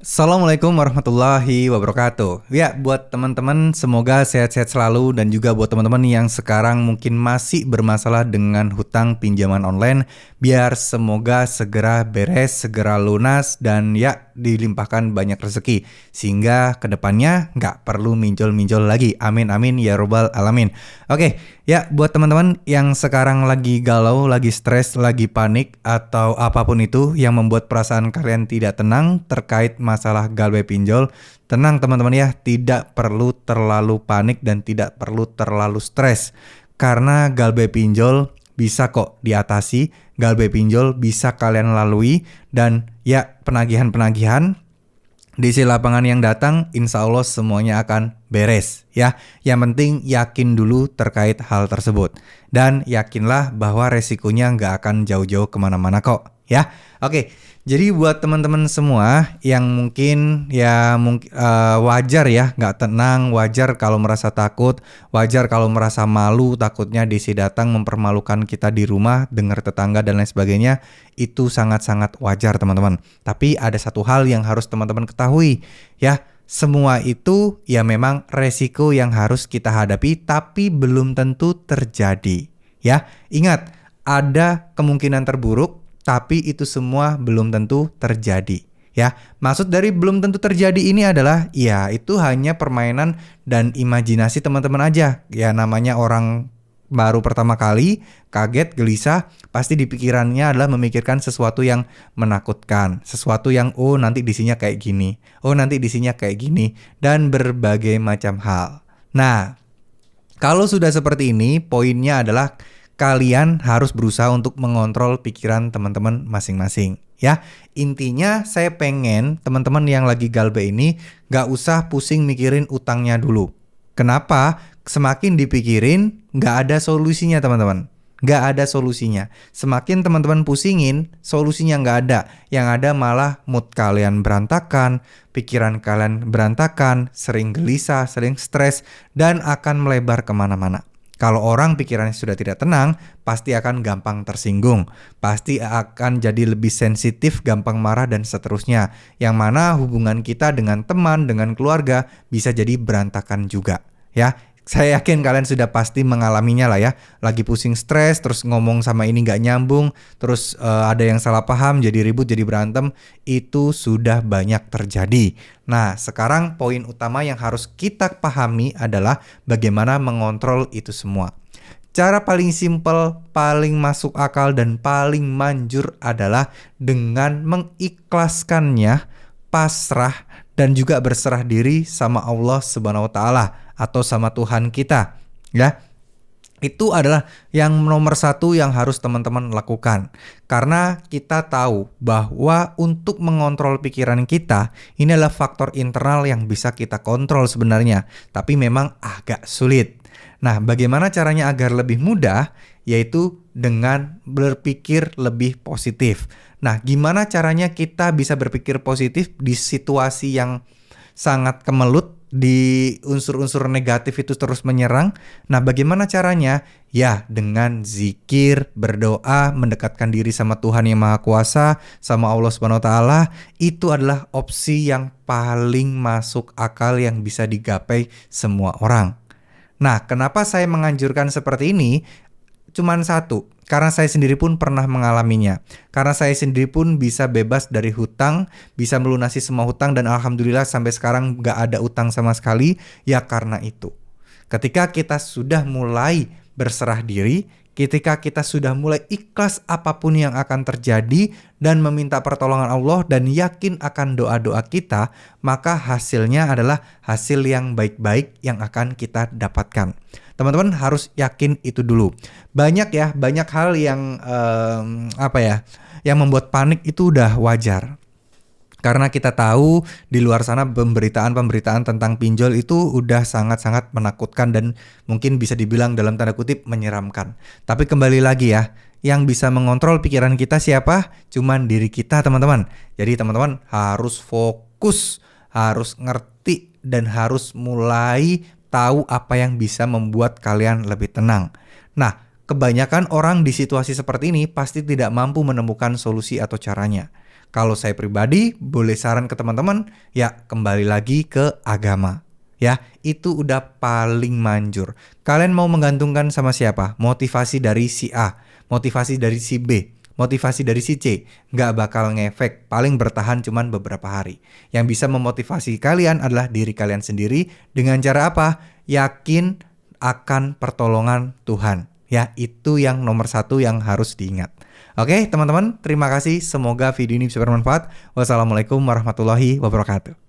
Assalamualaikum warahmatullahi wabarakatuh. Ya, buat teman-teman semoga sehat-sehat selalu dan juga buat teman-teman yang sekarang mungkin masih bermasalah dengan hutang pinjaman online, biar semoga segera beres, segera lunas dan ya dilimpahkan banyak rezeki sehingga kedepannya nggak perlu minjol-minjol lagi. Amin amin ya robbal alamin. Oke, ya buat teman-teman yang sekarang lagi galau, lagi stres, lagi panik atau apapun itu yang membuat perasaan kalian tidak tenang terkait masalah galbay pinjol, tenang teman-teman ya, tidak perlu terlalu panik dan tidak perlu terlalu stres. Karena galbay pinjol bisa kok diatasi, galbay pinjol bisa kalian lalui dan ya penagihan-penagihan di isi lapangan yang datang, insya Allah semuanya akan beres ya. Yang penting yakin dulu terkait hal tersebut. Dan yakinlah bahwa resikonya nggak akan jauh-jauh kemana-mana kok ya. Oke, jadi buat teman-teman semua yang mungkin wajar ya nggak tenang, wajar kalau merasa takut, wajar kalau merasa malu, takutnya DC datang mempermalukan kita di rumah, dengar tetangga dan lain sebagainya, itu sangat-sangat wajar teman-teman. Tapi ada satu hal yang harus teman-teman ketahui ya, semua itu ya memang resiko yang harus kita hadapi tapi belum tentu terjadi ya. Ingat, ada kemungkinan terburuk tapi itu semua belum tentu terjadi ya. Maksud dari belum tentu terjadi ini adalah ya itu hanya permainan dan imajinasi teman-teman aja. Ya namanya orang baru pertama kali, kaget, gelisah, pasti di pikirannya adalah memikirkan sesuatu yang menakutkan, sesuatu yang nanti disinya kayak gini, nanti disinya kayak gini, dan berbagai macam hal. Nah, kalau sudah seperti ini, poinnya adalah kalian harus berusaha untuk mengontrol pikiran teman-teman masing-masing ya. Intinya saya pengen teman-teman yang lagi galbay ini gak usah pusing mikirin utangnya dulu. Kenapa? Semakin dipikirin gak ada solusinya teman-teman. Gak ada solusinya. Semakin teman-teman pusingin, solusinya gak ada. Yang ada malah mood kalian berantakan, pikiran kalian berantakan, sering gelisah, sering stres, dan akan melebar kemana-mana. Kalau orang pikirannya sudah tidak tenang, pasti akan gampang tersinggung. Pasti akan jadi lebih sensitif, gampang marah, dan seterusnya. Yang mana hubungan kita dengan teman, dengan keluarga, bisa jadi berantakan juga. Ya, saya yakin kalian sudah pasti mengalaminya lah ya. Lagi pusing stres, terus ngomong sama ini gak nyambung, terus ada yang salah paham, jadi ribut, jadi berantem. Itu sudah banyak terjadi. Nah, sekarang poin utama yang harus kita pahami adalah bagaimana mengontrol itu semua. Cara paling simpel, paling masuk akal, dan paling manjur adalah dengan mengikhlaskannya, pasrah, dan juga berserah diri sama Allah Subhanahu wa Ta'ala atau sama Tuhan kita ya. Itu adalah yang nomor satu yang harus teman-teman lakukan. Karena kita tahu bahwa untuk mengontrol pikiran kita, ini adalah faktor internal yang bisa kita kontrol sebenarnya. Tapi memang agak sulit. Nah, bagaimana caranya agar lebih mudah? Yaitu dengan berpikir lebih positif. Nah, gimana caranya kita bisa berpikir positif di situasi yang sangat kemelut, di unsur-unsur negatif itu terus menyerang? Nah, bagaimana caranya? Ya, dengan zikir, berdoa, mendekatkan diri sama Tuhan Yang Maha Kuasa, sama Allah Subhanahu wa Ta'ala. Itu adalah opsi yang paling masuk akal yang bisa digapai semua orang. Nah, kenapa saya menganjurkan seperti ini? Cuman satu, karena saya sendiri pun pernah mengalaminya. Karena saya sendiri pun bisa bebas dari hutang, bisa melunasi semua hutang, dan alhamdulillah sampai sekarang gak ada utang sama sekali. Ya karena itu, ketika kita sudah mulai berserah diri, ketika kita sudah mulai ikhlas apapun yang akan terjadi dan meminta pertolongan Allah dan yakin akan doa-doa kita, maka hasilnya adalah hasil yang baik-baik yang akan kita dapatkan. Teman-teman harus yakin itu dulu. Banyak hal yang yang membuat panik itu udah wajar. Karena kita tahu di luar sana pemberitaan tentang pinjol itu udah sangat-sangat menakutkan dan mungkin bisa dibilang dalam tanda kutip menyeramkan. Tapi kembali lagi ya, yang bisa mengontrol pikiran kita siapa? Cuman diri kita teman-teman. Jadi teman-teman harus fokus, harus ngerti, dan harus mulai tahu apa yang bisa membuat kalian lebih tenang. Nah, kebanyakan orang di situasi seperti ini pasti tidak mampu menemukan solusi atau caranya. Kalau saya pribadi boleh saran ke teman-teman, ya kembali lagi ke agama. Ya, itu udah paling manjur. Kalian mau menggantungkan sama siapa? Motivasi dari si A, motivasi dari si B, motivasi dari si C, nggak bakal ngefek, paling bertahan cuman beberapa hari. Yang bisa memotivasi kalian adalah diri kalian sendiri dengan cara apa? Yakin akan pertolongan Tuhan. Ya, itu yang nomor satu yang harus diingat. Oke, teman-teman, terima kasih. Semoga video ini bisa bermanfaat. Wassalamualaikum warahmatullahi wabarakatuh.